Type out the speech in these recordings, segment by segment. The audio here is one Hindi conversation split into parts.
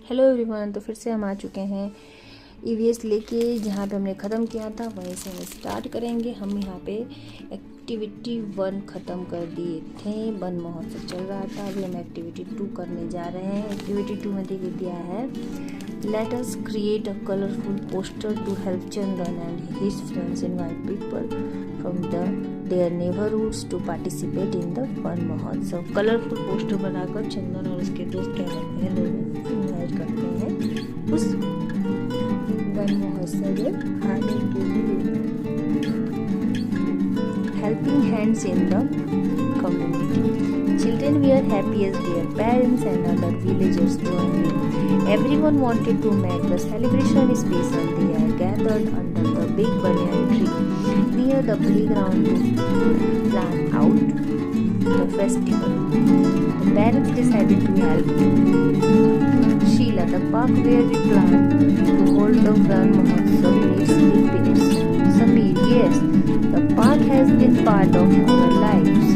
हेलो एवरीवन, तो फिर से हम आ चुके हैं ईवीएस लेके। जहाँ पे हमने ख़त्म किया था वहीं से हम स्टार्ट करेंगे। हम यहाँ पे एक्टिविटी 1 ख़त्म कर दिए थे। वन महोत्सव चल रहा था, अभी हम एक्टिविटी 2 करने जा रहे हैं। एक्टिविटी 2 में देखिए दिया है, let us create a colourful poster to help Chandan and his friends invite people from their neighbourhoods to participate in the Van Mahotsav. Colourful poster बनाकर चंदन और उसके दोस्त क्या करते हैं, लोगों को इन्वाइट करते हैं उस वन महोत्सव में आने के लिए। Helping hands in the community. Children were happy as their parents and other villagers joined in. Everyone wanted to make the celebration special. They are gathered under the big banyan tree near the playground to plan out the festival. The parents decided to help. Sheila, the park where we plan to hold the Wan Mahotsav needs repairs. Sameer, yes, the park has been part of our lives.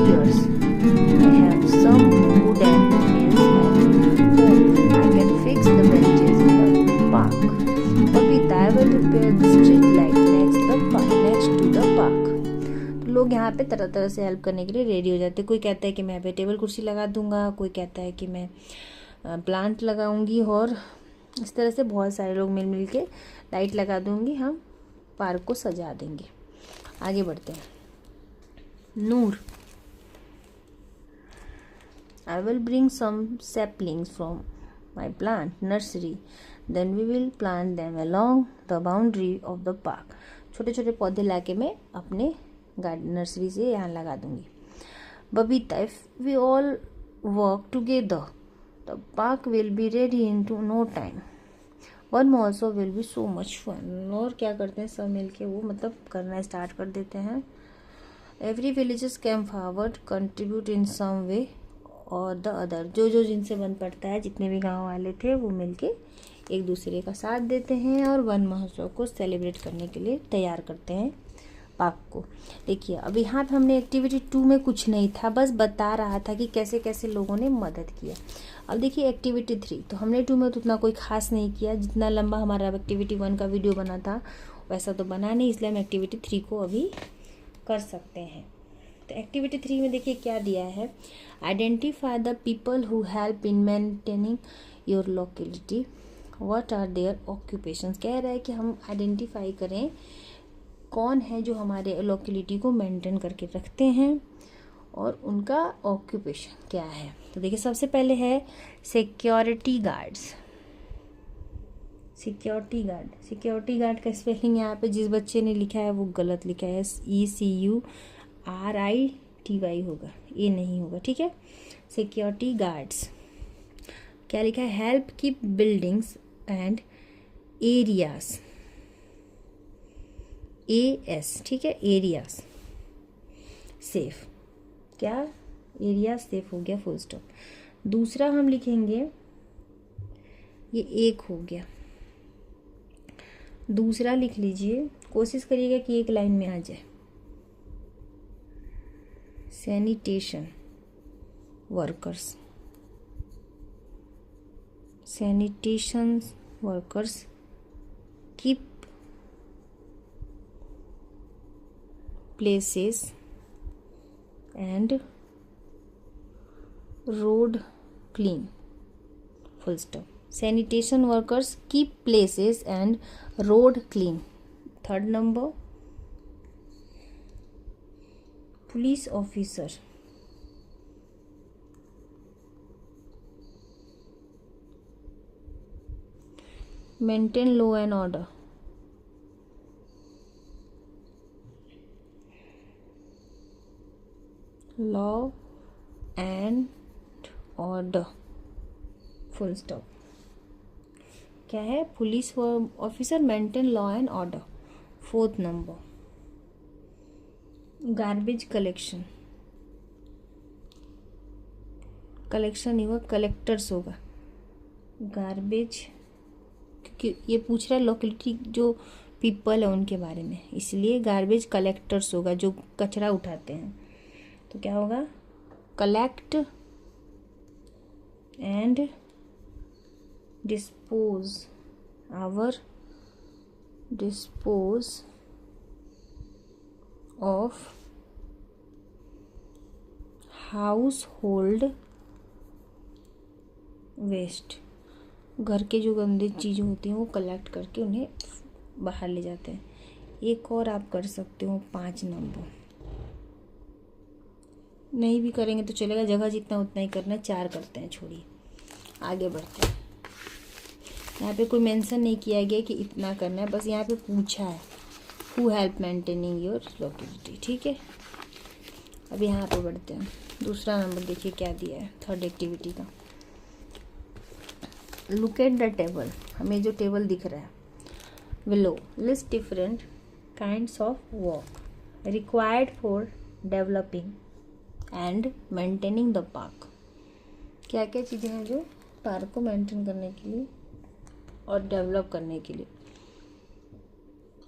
Years. I have some wood and nails at home. I can fix the benches in the park. Babita, I will repair the street light next to the park. तो लोग यहाँ पे तरह तरह से हेल्प करने के लिए रेडी हो जाते हैं। कोई कहता है कि मैं यहाँ पे टेबल कुर्सी लगा दूंगा, कोई कहता है कि मैं प्लांट लगाऊंगी, और इस तरह से बहुत सारे लोग मिल के लाइट लगा दूंगी, हम पार्क को सजा देंगे। आगे बढ़ते हैं। नूर, I will bring some saplings from my plant nursery. Then we will plant them along the boundary of the park. छोटे छोटे पौधे लाके मैं अपने गार्डन नर्सरी से यहाँ लगा दूंगी। Babita, if we all work together, the park will be ready in no time. One also will be so much fun. और क्या करते हैं सब मिलके वो मतलब करना स्टार्ट कर देते हैं। Every villagers came forward, contribute in some way और द अदर। जो जिनसे बन पड़ता है, जितने भी गांव वाले थे वो मिलके एक दूसरे का साथ देते हैं और वन महोत्सव को सेलिब्रेट करने के लिए तैयार करते हैं पार्क को। देखिए अब यहाँ पे हमने एक्टिविटी 2 में कुछ नहीं था, बस बता रहा था कि कैसे कैसे लोगों ने मदद किया। अब देखिए एक्टिविटी 3, तो हमने 2 में तो उतना कोई खास नहीं किया। जितना लंबा हमारा एक्टिविटी 1 का वीडियो बना था वैसा तो बना नहीं, इसलिए हम एक्टिविटी 3 को अभी कर सकते हैं। तो एक्टिविटी 3 में देखिए क्या दिया है, identify the people who help in maintaining your locality, what are their occupations. कह रहा है कि हम आइडेंटिफाई करें कौन है जो हमारे लोकेलिटी को मेंटेन करके रखते हैं और उनका ऑक्यूपेशन क्या है। तो देखिए सबसे पहले है सिक्योरिटी गार्ड्स। सिक्योरिटी गार्ड का स्पेलिंग यहाँ पे जिस बच्चे ने लिखा है वो गलत लिखा है, ECURITY होगा, ये नहीं होगा, ठीक है। सिक्योरिटी गार्ड्स क्या लिखा है, help keep buildings and areas, AS, ठीक है, एरियाज सेफ। क्या, एरिया सेफ हो गया, फुल स्टॉप। दूसरा हम लिखेंगे, ये एक हो गया, दूसरा लिख लीजिए, कोशिश करिएगा कि एक लाइन में आ जाए। Sanitation workers keep places and road clean, full stop. Sanitation workers keep places and road clean. Third number, police officer maintain law and order, law and order, full stop. क्या है, police officer maintain law and order. Fourth number, garbage collection होगा, कलेक्टर्स होगा। गार्बेज, क्योंकि ये पूछ रहा है लोकेलिटी जो पीपल है उनके बारे में, इसलिए गार्बेज कलेक्टर्स होगा, जो कचरा उठाते हैं। तो क्या होगा, collect and dispose of household waste. घर के जो गंदी चीज़ें होती हैं वो कलेक्ट करके उन्हें बाहर ले जाते हैं। एक और आप कर सकते हो 5 नंबर, नहीं भी करेंगे तो चलेगा, जगह जितना उतना ही करना है। 4 करते हैं, छोड़िए आगे बढ़ते हैं। यहाँ पे कोई मेंशन नहीं किया गया कि इतना करना है, बस यहाँ पे पूछा है who help maintaining your locality. ठीक है, अब यहाँ पे बढ़ते हैं। दूसरा नंबर देखिए क्या दिया है थर्ड एक्टिविटी का। लुक एट द टेबल, हमें जो टेबल दिख रहा है below, list different kinds of work required for developing and maintaining the park. क्या क्या चीज़ें हैं जो पार्क को मेंटेन करने के लिए और डेवलप करने के लिए।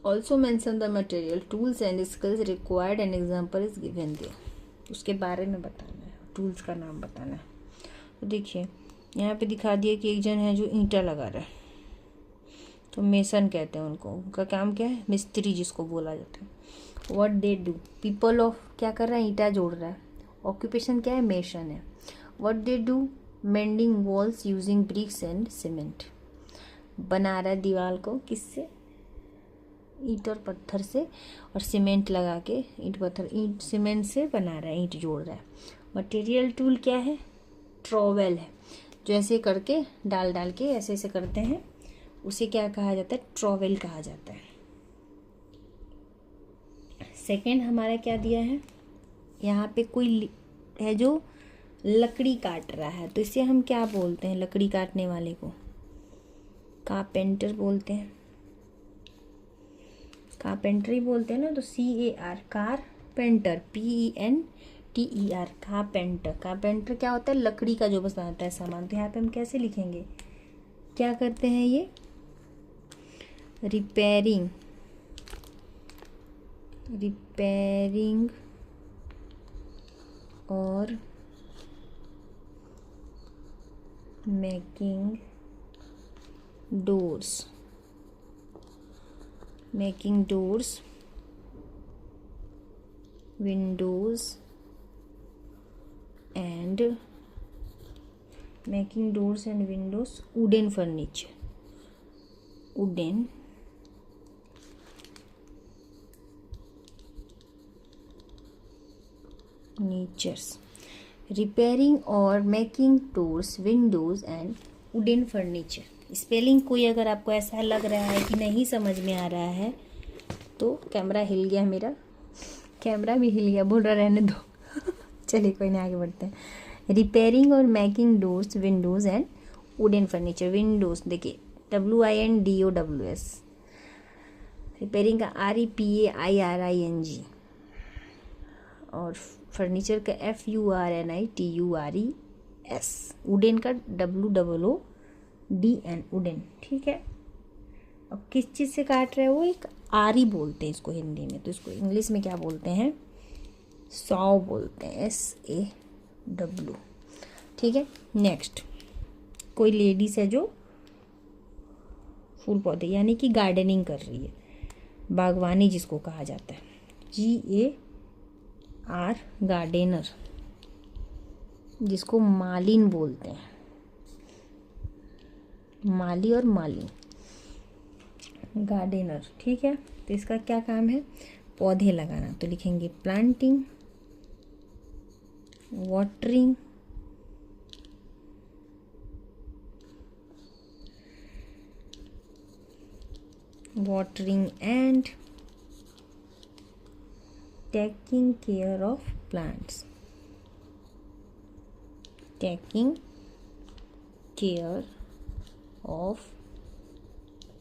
Also mention the material tools and skills required and example is given there. उसके बारे में बताना है, टूल्स का नाम बताना है। तो देखिए यहाँ पे दिखा दिया कि एक जन है जो ईंटा लगा रहा है, तो मेसन कहते हैं उनको। उनका काम क्या है? मिस्त्री जिसको बोला जाता है। What they do, people of क्या कर रहा है? ईंटा जोड़ रहा है। ऑक्यूपेशन क्या है? मेसन है। What they do, mending walls using bricks and cement. बना रहा है दीवार को किससे? ईंट और पत्थर से, और सीमेंट लगा के ईंट सीमेंट से बना रहा है, ईंट जोड़ रहा है। मटेरियल टूल क्या है? ट्रॉवेल है, जो ऐसे करके डाल के ऐसे ऐसे करते हैं, उसे क्या कहा जाता है? ट्रॉवेल कहा जाता है। सेकंड हमारा क्या दिया है? यहाँ पे कोई है जो लकड़ी काट रहा है, तो इसे हम क्या बोलते हैं? लकड़ी काटने वाले को कारपेंटर बोलते हैं। कारपेंटर ही बोलते हैं ना, तो CAR carpenter, PENTER carpenter. Carpenter क्या होता है? लकड़ी का जो बनाता है सामान। तो यहाँ पे हम कैसे लिखेंगे? क्या करते हैं ये? रिपेयरिंग और making doors, windows and wooden furniture, repairing और making doors, windows and wooden furniture. Spelling कोई अगर आपको ऐसा लग रहा है कि नहीं समझ में आ रहा है, तो कैमरा हिल गया, मेरा कैमरा भी हिल गया, बोल रहा रहने दो चलिए कोई नहीं, आगे बढ़ते हैं। रिपेयरिंग और making doors, windows and wooden furniture. Windows देखिए WINDOWS, रिपेयरिंग का REPAIRING, और फर्नीचर का FURNITURES, वुडन का WOODN, वुडन। ठीक है, अब किस चीज़ से काट रहे हैं? वो एक आरी बोलते हैं इसको हिंदी में, तो इसको इंग्लिश में क्या बोलते हैं? सॉ बोलते हैं, SAW। ठीक है, नेक्स्ट कोई लेडीज है जो फूल पौधे यानी कि गार्डनिंग कर रही है, बागवानी जिसको कहा जाता है, GAR गार्डनर, जिसको मालिन बोलते हैं, माली और मालिन, गार्डनर। ठीक है, तो इसका क्या काम है? पौधे लगाना। तो लिखेंगे planting, watering, and taking care of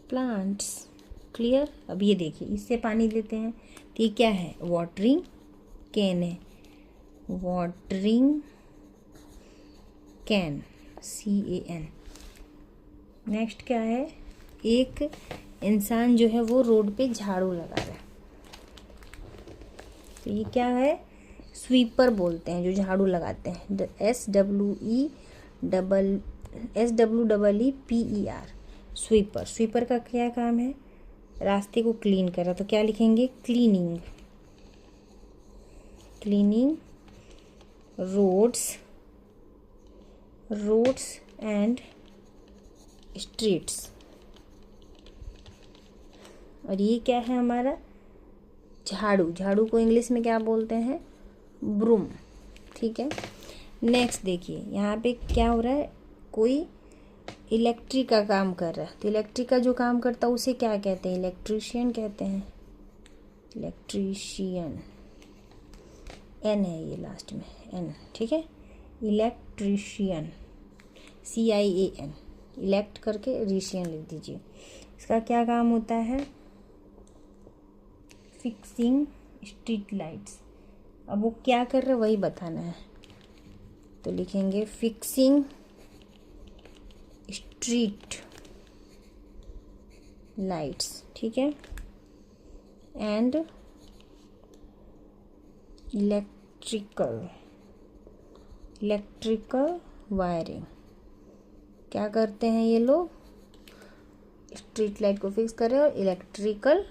plants, clear. अब ये देखिए, इससे पानी लेते हैं, तो ये क्या है? वाटरिंग कैन है, वाटरिंग कैन, CAN। नेक्स्ट क्या है? एक इंसान जो है वो रोड पे झाड़ू लगा रहा है, तो ये क्या है? स्वीपर बोलते हैं जो झाड़ू लगाते हैं, SWEEPER SWEEPER, स्वीपर। स्वीपर का क्या काम है? रास्ते को क्लीन कर रहा, तो क्या लिखेंगे? Cleaning, cleaning roads and streets. और ये क्या है हमारा? झाड़ू। झाड़ू को इंग्लिश में क्या बोलते हैं? ब्रूम। ठीक है, नेक्स्ट देखिए यहाँ पे क्या हो रहा है, कोई इलेक्ट्रिक का काम कर रहा है, तो इलेक्ट्रिक का जो काम करता है उसे क्या कहते हैं? इलेक्ट्रीशियन कहते हैं। इलेक्ट्रीशियन, एन है ये लास्ट में, एन। ठीक है, इलेक्ट्रीशियन, CIAN, इलेक्ट करके रीशियन लिख दीजिए। इसका क्या काम होता है? Fixing street lights. अब वो क्या कर रहा है वही बताना है, तो लिखेंगे फिक्सिंग स्ट्रीट लाइट्स। ठीक है, एंड इलेक्ट्रिकल वायरिंग। क्या करते हैं ये लोग? स्ट्रीट लाइट को फिक्स कर रहे हैं और इलेक्ट्रिकल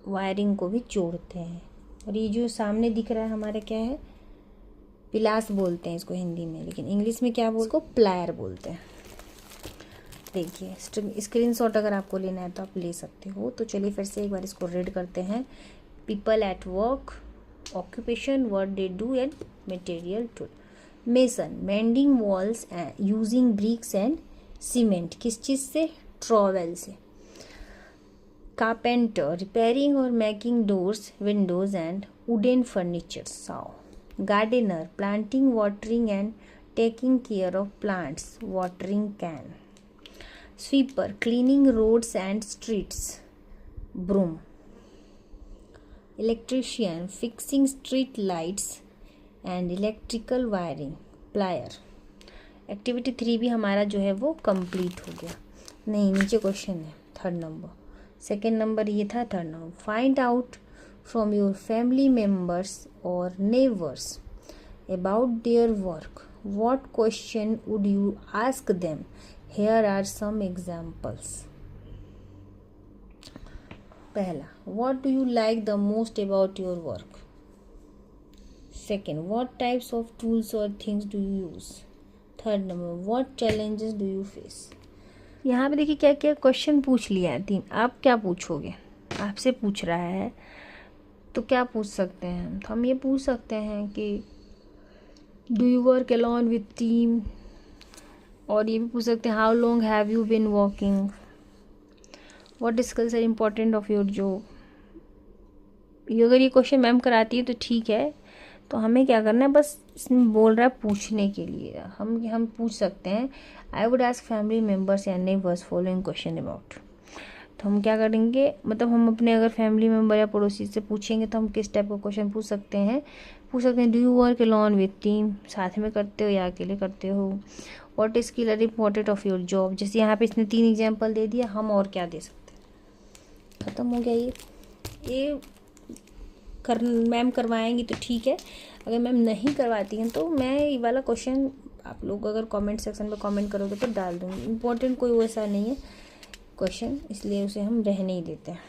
वायरिंग को भी जोड़ते हैं। और ये जो सामने दिख रहा है हमारे क्या है? पिलास बोलते हैं इसको हिंदी में, लेकिन इंग्लिश में क्या बोलते हैं? इसको प्लायर बोलते हैं। देखिए स्क्रीनशॉट अगर आपको लेना है तो आप ले सकते हो। तो चलिए फिर से एक बार इसको रीड करते हैं। People at work, occupation, what they do and material tool. Mason, mending walls using bricks and cement. किस चीज़ से? ट्रॉवेल से। कारपेंटर, रिपेयरिंग और making doors, windows and wooden furniture. Saw. Gardener, planting, watering and taking care of plants, watering can. Sweeper, cleaning roads and streets, broom. Electrician, fixing street lights and electrical wiring, plier. Activity 3 भी हमारा जो है वो कंप्लीट हो गया। नहीं, नीचे क्वेश्चन है 3rd नंबर, 2nd नंबर ये था, 3rd number. Find out from your family members और neighbours about their work, what question would you ask them, here are some examples. पहला, what do you like the most about your work. Second, what types of tools और things do you use. 3rd number, what challenges do you face. यहाँ पे देखिए क्या क्या क्वेश्चन पूछ लिया है 3। आप क्या पूछोगे? आपसे पूछ रहा है तो क्या पूछ सकते हैं? तो हम ये पूछ सकते हैं कि do you work alone with team, और ये भी पूछ सकते हैं how long have you been working, what skills are important of your job. ये अगर ये क्वेश्चन मैम कराती है तो ठीक है, तो हमें क्या करना है, बस इसमें बोल रहा है पूछने के लिए हम पूछ सकते हैं I would ask family members and neighbours following question about. तो हम क्या करेंगे, मतलब हम अपने अगर फैमिली मेम्बर या पड़ोसी से पूछेंगे तो हम किस टाइप का क्वेश्चन पूछ सकते हैं do you work alone with team, साथ में करते हो या अकेले करते हो। What skill are important of your job, जैसे यहाँ पे इसने 3 एग्जाम्पल दे दिया, हम और क्या दे सकते हैं। ख़त्म हो गया ये मैम करवाएंगी तो ठीक है, अगर मैम नहीं करवाती हैं तो मैं ये वाला क्वेश्चन आप लोग अगर कमेंट सेक्शन में कमेंट करोगे तो डाल दूँगी। इम्पोर्टेंट कोई वैसा नहीं है क्वेश्चन, इसलिए उसे हम रहने ही देते हैं।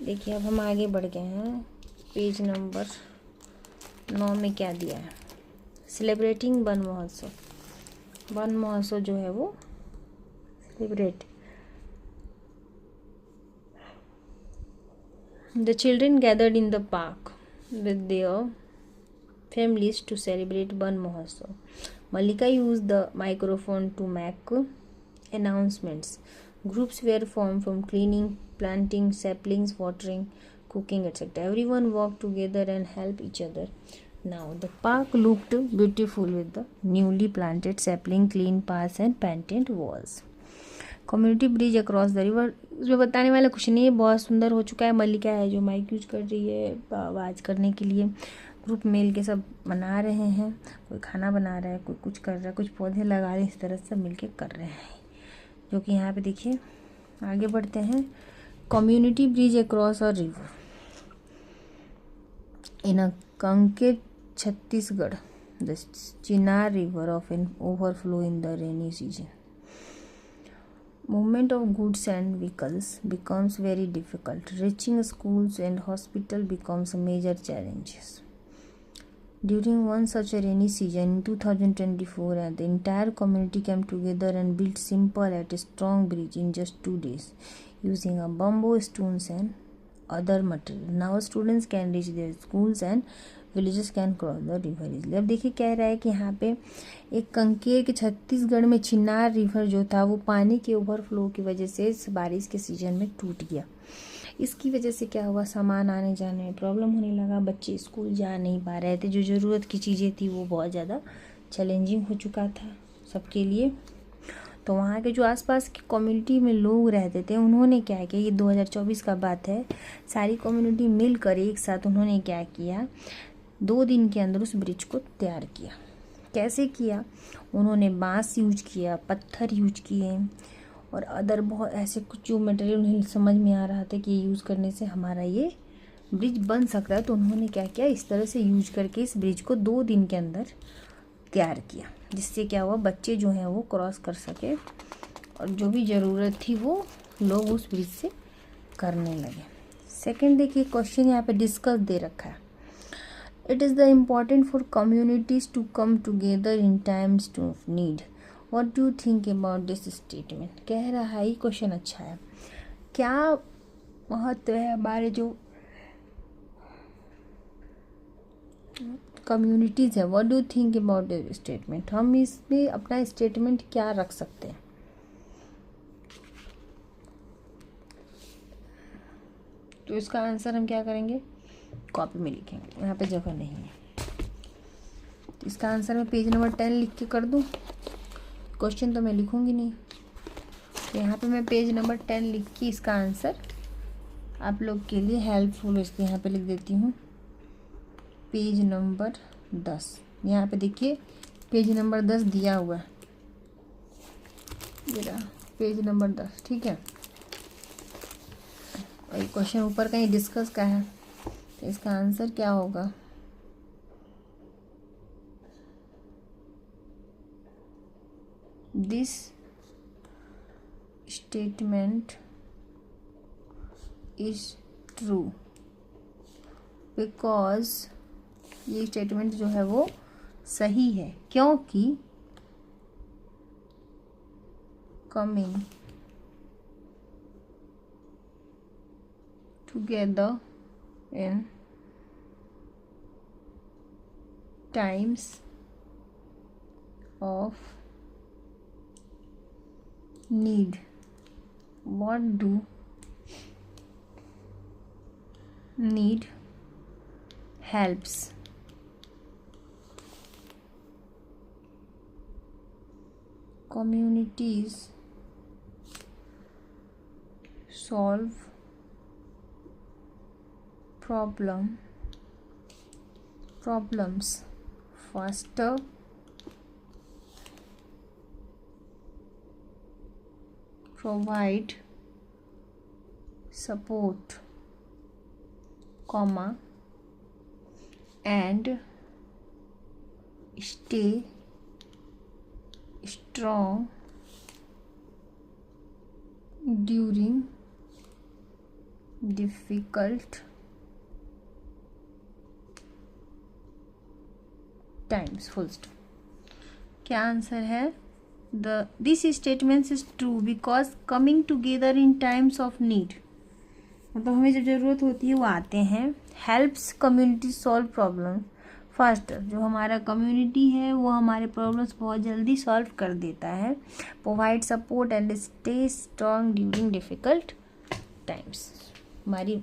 देखिए अब हम आगे बढ़ गए हैं, पेज नंबर 9 में क्या दिया है, सेलिब्रेटिंग वन महोत्सव। वन महोत्सव जो है वो celebrate. The children gathered in the park with their families to celebrate Ban Mahotsav. Malika used the microphone to make announcements. Groups were formed from cleaning, planting saplings, watering, cooking, etc. Everyone worked together and helped each other. Now the park looked beautiful with the newly planted sapling, clean paths and painted walls. Community bridge across the river, उसमें बताने वाला कुछ नहीं है, बहुत सुंदर हो चुका है। मल्लिका है जो माइक यूज कर रही है आवाज़ करने के लिए। ग्रुप मिल के सब बना रहे हैं, कोई खाना बना रहा है, कोई कुछ कर रहा है, कुछ पौधे लगा रहे हैं, इस तरह से मिल के कर रहे हैं, जो कि यहाँ पे देखिए। आगे बढ़ते हैं, community bridge across a river in a Kanker Chhattisgarh. the Chinar River of an overflow in the rainy season. Movement of goods and vehicles becomes very difficult. Reaching schools and hospital becomes a major challenge. During one such a rainy season in 2024, the entire community came together and built simple yet strong bridge in just 2 days using a bamboo, stones and other material. Now students can reach their schools and villages can cross the river easily. अब देखिए कह रहा है कि यहाँ पे एक कंकेर के छत्तीसगढ़ में चिनार रिवर जो था वो पानी के ओवरफ्लो की वजह से इस बारिश के सीजन में टूट गया। इसकी वजह से क्या हुआ, सामान आने जाने में प्रॉब्लम होने लगा, बच्चे स्कूल जा नहीं पा रहे थे, जो ज़रूरत की चीज़ें थी वो बहुत ज़्यादा चैलेंजिंग हो चुका था सबके लिए। तो वहाँ के जो आसपास की कम्युनिटी में लोग रहते थे उन्होंने क्या किया, ये 2024 का बात है, सारी कम्युनिटी मिलकर एक साथ उन्होंने क्या किया, 2 दिन के अंदर उस ब्रिज को तैयार किया। कैसे किया, उन्होंने बांस यूज किया, पत्थर यूज किए और अदर बहुत ऐसे कुछ जो मटेरियल उन्हें समझ में आ रहा था कि ये यूज़ करने से हमारा ये ब्रिज बन सकता है। तो उन्होंने क्या किया, इस तरह से यूज करके इस ब्रिज को 2 दिन के अंदर तैयार किया, जिससे क्या हुआ, बच्चे जो हैं वो क्रॉस कर सके और जो भी ज़रूरत थी वो लोग उस ब्रिज से करने लगे। सेकंड देखिए क्वेश्चन यहाँ पे डिस्कस दे रखा है, it is the important for communities to come together in times of need. What do you think about this statement. कह रहा है ये क्वेश्चन अच्छा है, क्या महत्व है हमारे जो कम्युनिटीज़ है, what do you think about this statement, हम इसमें अपना स्टेटमेंट क्या रख सकते हैं। तो इसका आंसर हम क्या करेंगे, कॉपी में लिखेंगे, यहाँ पे जगह नहीं है। तो इसका आंसर मैं पेज नंबर 10 लिख के कर दूँ, क्वेश्चन तो मैं लिखूँगी नहीं। तो यहाँ पे मैं पेज नंबर 10 लिख के इसका आंसर आप लोग के लिए हेल्पफुल इसलिए यहाँ पे लिख देती हूँ पेज नंबर 10। यहाँ पे देखिए पेज नंबर 10 दिया हुआ है, ये रहा पेज नंबर 10, ठीक है। और ये क्वेश्चन ऊपर कहीं डिस्कस का है, तो इसका आंसर क्या होगा, this statement is true because ये स्टेटमेंट जो है वो सही है क्योंकि coming together in times of need, what do need helps communities solve problems faster, provide support, comma, and stay strong during difficult times, full stop। क्या आंसर है, this statement is true because coming together in times of need, मतलब हमें जब ज़रूरत होती है वो आते हैं, helps community solve problem faster, जो हमारा कम्युनिटी है वो हमारे प्रॉब्लम्स बहुत जल्दी सॉल्व कर देता है, provide support and stay strong during difficult times, हमारी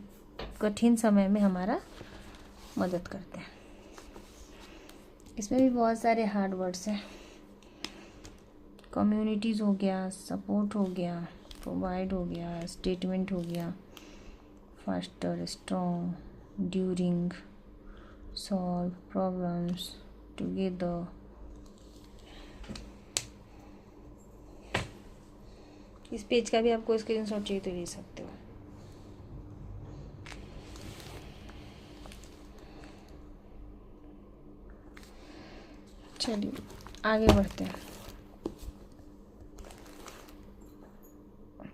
कठिन समय में हमारा मदद करते हैं। इसमें भी बहुत सारे हार्ड वर्ड्स हैं, कम्युनिटीज़ हो गया, सपोर्ट हो गया, प्रोवाइड हो गया, स्टेटमेंट हो गया, faster, strong, during, solve problems, together. इस पेज का भी आपको स्क्रीनशॉट चाहिए तो ले सकते हो। चलिए आगे बढ़ते हैं।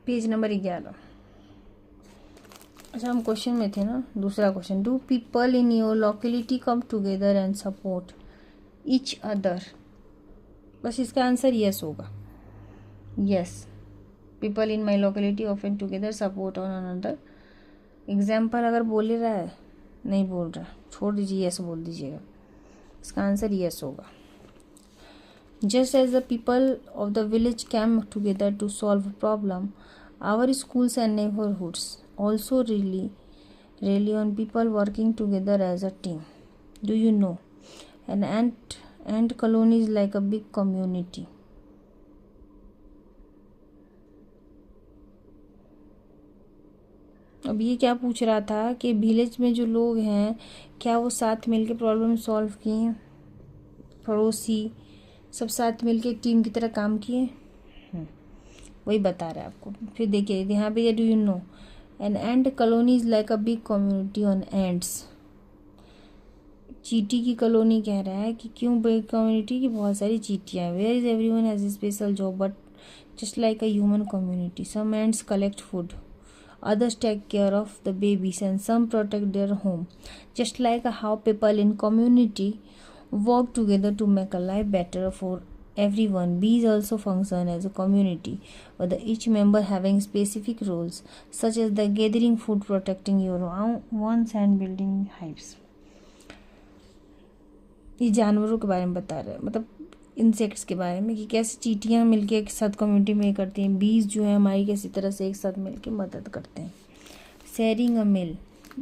Page number 11। अच्छा, हम क्वेश्चन में थे ना, दूसरा question. Do people in your locality come together and support each other? बस इसका आंसर यस होगा। Yes, people in my locality often together support on another. Example अगर बोल रहा है, नहीं बोल रहा, छोड़ दीजिए, यस बोल दीजिएगा। इसका आंसर यस होगा। Just as the people of the village came together to solve a problem, our schools and neighbourhoods also rely on people working together as a team. Do you know an ant colony is like a big community? अब ये क्या पूछ रहा था कि विलेज में जो लोग हैं क्या वो साथ मिलके प्रॉब्लम सॉल्व किए, पड़ोसी सब साथ मिलके एक टीम की तरह काम किए? वही बता रहा है आपको। फिर देखिए यहाँ पे, do you no an ant colony is like a big community on ants. चींटी की कॉलोनी कह रहा है कि क्यों बिग कम्युनिटी की, बहुत सारी चींटियाँ हैं। Where is everyone has a special job but just like a human community. Some ants collect food, others take care of the babies and some protect their home. Just like how people in community work together to make a life better for everyone, bees also function as a community, with each member having specific roles such as the gathering food, protecting your ones and building hives. ये जानवरों के बारे में बता रहे हैं, मतलब इंसेक्ट्स के बारे में, कि कैसे चींटियाँ मिलके एक साथ कम्युनिटी में करती हैं, बीज जो है हमारी कैसी तरह से एक साथ मिलके मदद करते हैं। Sharing a meal.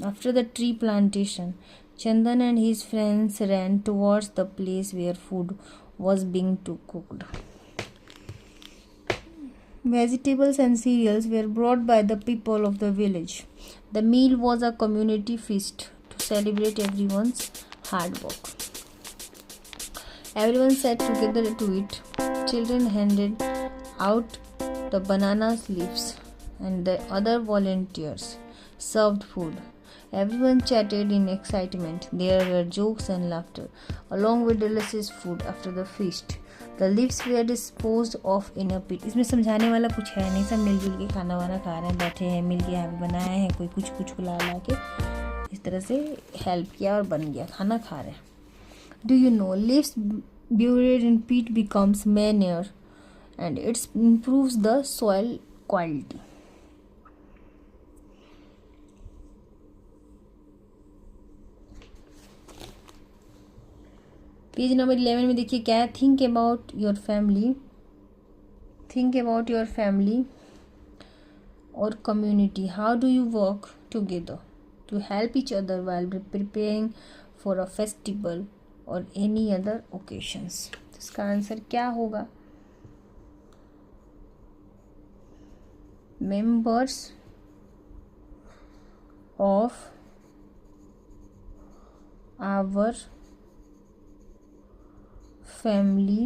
After the tree plantation, Chandan and his friends ran towards the place where food was being to cooked. Vegetables and cereals were brought by the people of the village. The meal was a community feast to celebrate everyone's hard work. Everyone sat together to eat. Children handed out the banana leaves and the other volunteers served food. Everyone chatted in excitement. There were jokes and laughter, along with delicious food after the feast. The leaves were disposed of in a pit. इसमें समझाने वाला कुछ है नहीं, सब मिलजुल के खाना वाना खा रहे हैं, बैठे हैं, मिल के यहाँ बनाए हैं, कोई कुछ कुछ ला के इस तरह से हेल्प किया और बन गया, खाना खा रहे हैं। Do you know leaves buried in peat becomes manure and it improves the soil quality. Page number 11 में देखिए क्या है। Think about your family, think about your family और community. How do you work together to help each other while preparing for a festival or any other occasions? इसका आंसर क्या होगा? Members of our family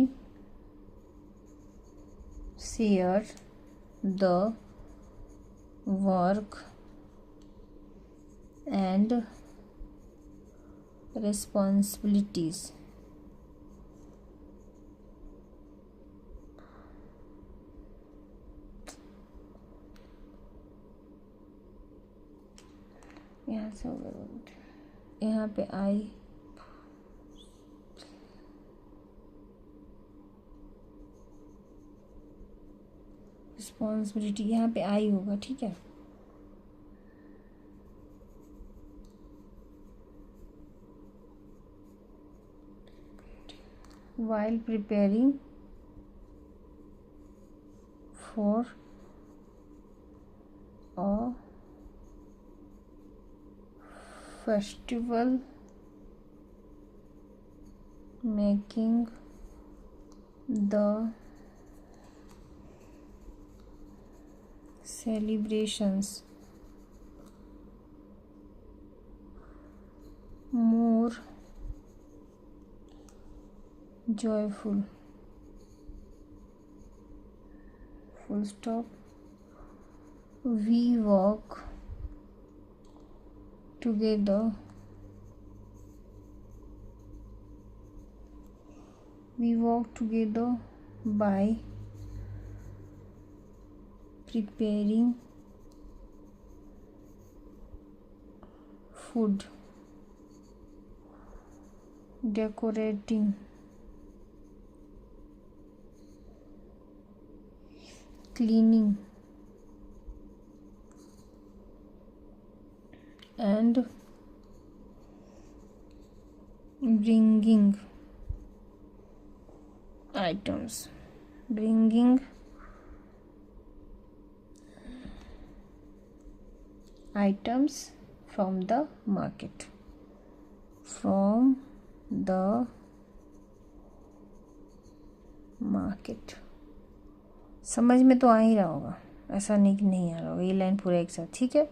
share the work and responsibilities. यहाँ से हो गया, यहाँ पे आई रिस्पॉन्सिबिलिटी, यहाँ पे आई होगा, ठीक है। while preparing for a festival, making the celebrations more joyful. Full stop. We work together. We work together by preparing food, decorating, cleaning, and bringing items. Bringing items from the market. From the market. समझ में तो आ ही रहा होगा, ऐसा नहीं कि नहीं आ रहा होगा। ये लाइन पूरा एक साथ, ठीक है,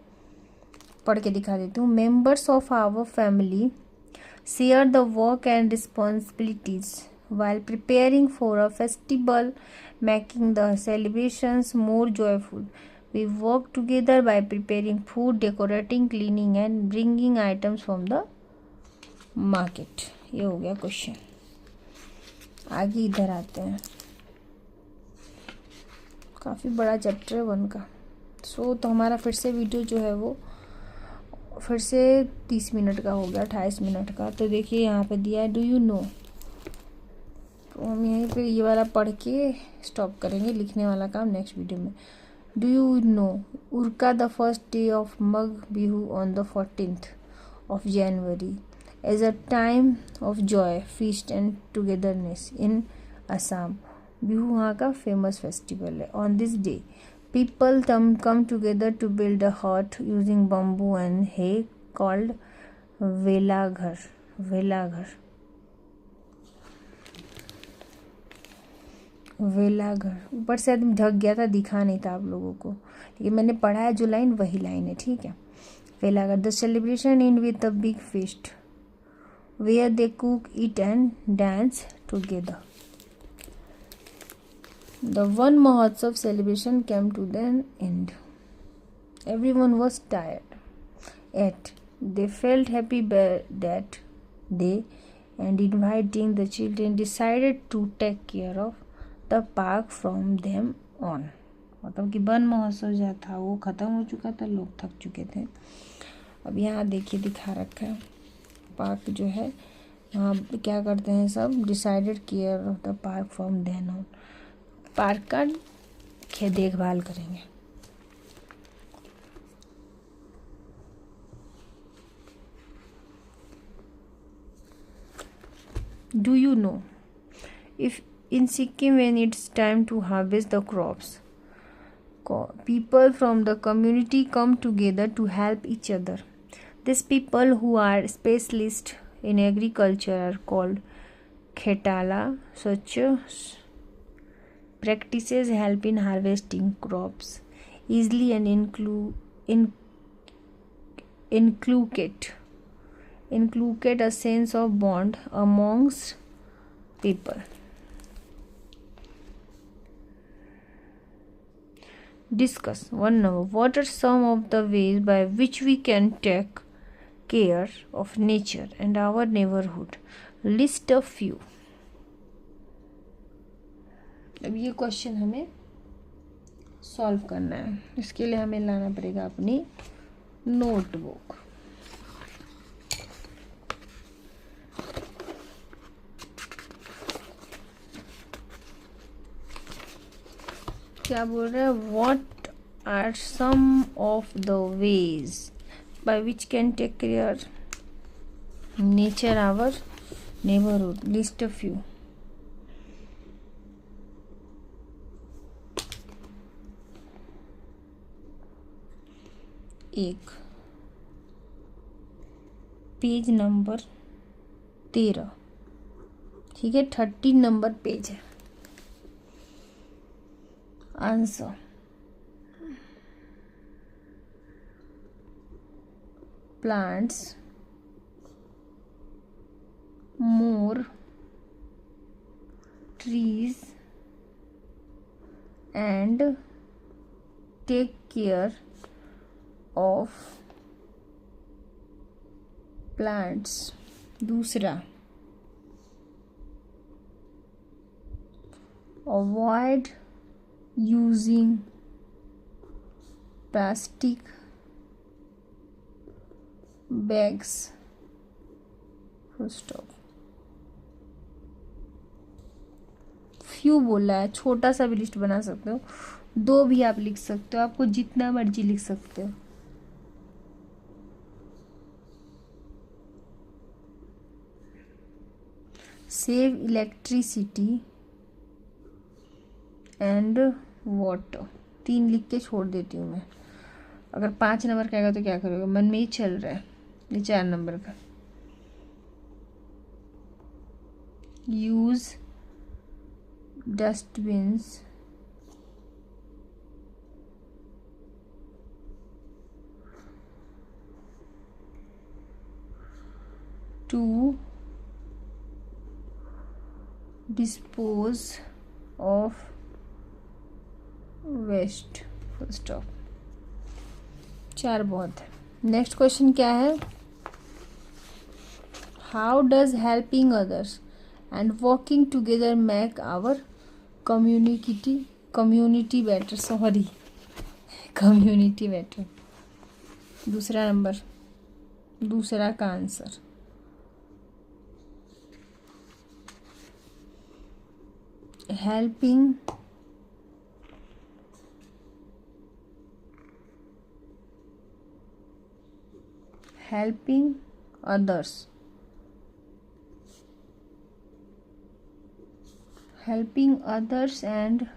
पढ़ के दिखा देती हूँ। Members of our family share the work and responsibilities while preparing for a festival, making the celebrations more joyful. We work together by preparing food, decorating, cleaning and bringing items from the market. ये हो गया क्वेश्चन। आगे इधर आते हैं, काफ़ी बड़ा चैप्टर है 1 का। तो हमारा फिर से वीडियो जो है वो फिर से 30 मिनट का हो गया, 28 मिनट का। तो देखिए यहाँ पे दिया है डू यू नो, तो हम यहीं पे ये वाला पढ़ के स्टॉप करेंगे, लिखने वाला काम नेक्स्ट वीडियो में। Do you know Uruka the first day of Magh Bihu on the 14th of January as a time of joy, feast and togetherness in Assam. Bihu वहाँ का फेमस फेस्टिवल है। On this day people come together to build a hut using bamboo and hay called velaghar. वेलाघर ऊपर से आदमी ढक गया था, दिखा नहीं था आप लोगों को, लेकिन मैंने पढ़ा है जो लाइन वही लाइन है, ठीक है। वेलाघर the celebration in with a big feast where they cook, eat and dance together. The one Mahotsav celebration came to an end. Everyone was tired, yet they felt happy that day, and inviting the children decided to take care of the park from them on. मतलब कि वन महोत्सव जो था वो ख़त्म हो चुका था, लोग थक चुके थे। अब यहाँ देखिए दिखा रखा है पार्क जो है, वहाँ क्या करते हैं सब, decided care of the park from then on, park का देखभाल करेंगे। Do you know if in Sikkim when it's time to harvest the crops, people from the community come together to help each other. These people who are specialists in agriculture are called khetala. Such practices help in harvesting crops easily and inculcate a sense of bond amongst people. Discuss 1 number. What are some of the ways by which we can take care of nature and our neighborhood? List a few. अब ये क्वेश्चन हमें सॉल्व करना है, इसके लिए हमें लाना पड़ेगा अपनी नोटबुक। क्या बोल रहे हैं, what are some of the ways by which can take care nature our neighbourhood, list a few. एक पेज नंबर 13, ठीक है, 13 नंबर पेज है। Answer, plants more trees and take care of plants. दूसरा, avoid using plastic bags, full stop. Few बोला है, छोटा सा भी लिस्ट बना सकते हो, 2 भी आप लिख सकते हो, आपको जितना मर्जी लिख सकते हो। सेव इलेक्ट्रिसिटी एंड वाटर, 3 लिख के छोड़ देती हूँ मैं। अगर 5 नंबर का आएगा तो क्या करोगे, मन में ही चल रहा है। ये 4 नंबर का। Use dustbins to dispose of waste, full stop। 4 बहुत है। नेक्स्ट क्वेश्चन क्या है, how does helping others and working together make our community better, sorry community better. दूसरा नंबर, दूसरा का answer. helping others, and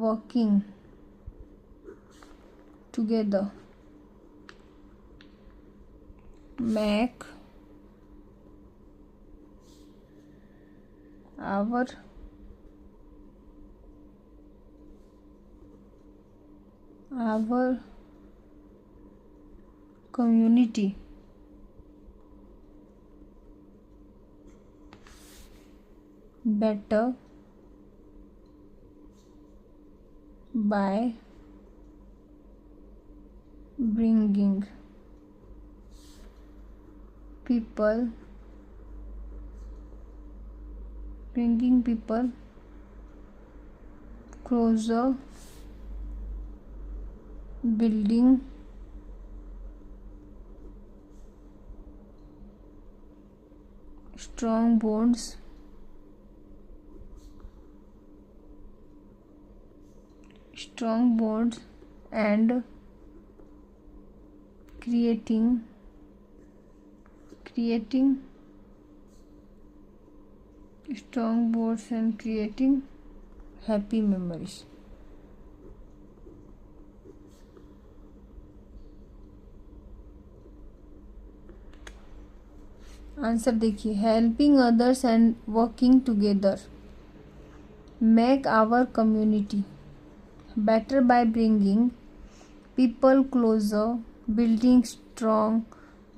working together make our community better by bringing people closer, building strong bonds, and creating strong bonds and creating happy memories। Answer देखिए, helping others and working together make our community better by bringing people closer, building strong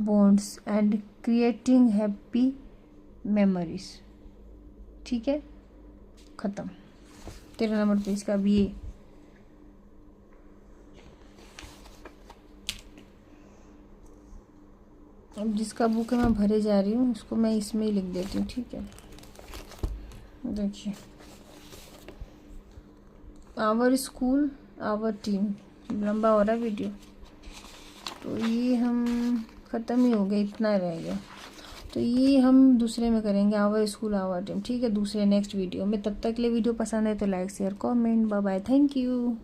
bonds and creating happy memories। ठीक है, खत्म। 13 नंबर पेज का भी ये। अब जिसका बुक है मैं भरे जा रही हूँ, उसको मैं इसमें ही लिख देती हूँ। ठीक है, देखिए, आवर स्कूल आवर टीम, लंबा हो रहा है वीडियो, तो ये हम ख़त्म ही हो गया, इतना रह गया। तो ये हम दूसरे में करेंगे, आवर स्कूल आवर टीम। ठीक है, दूसरे नेक्स्ट वीडियो में। तब तक के लिए वीडियो पसंद है तो like share comment, bye bye, thank you.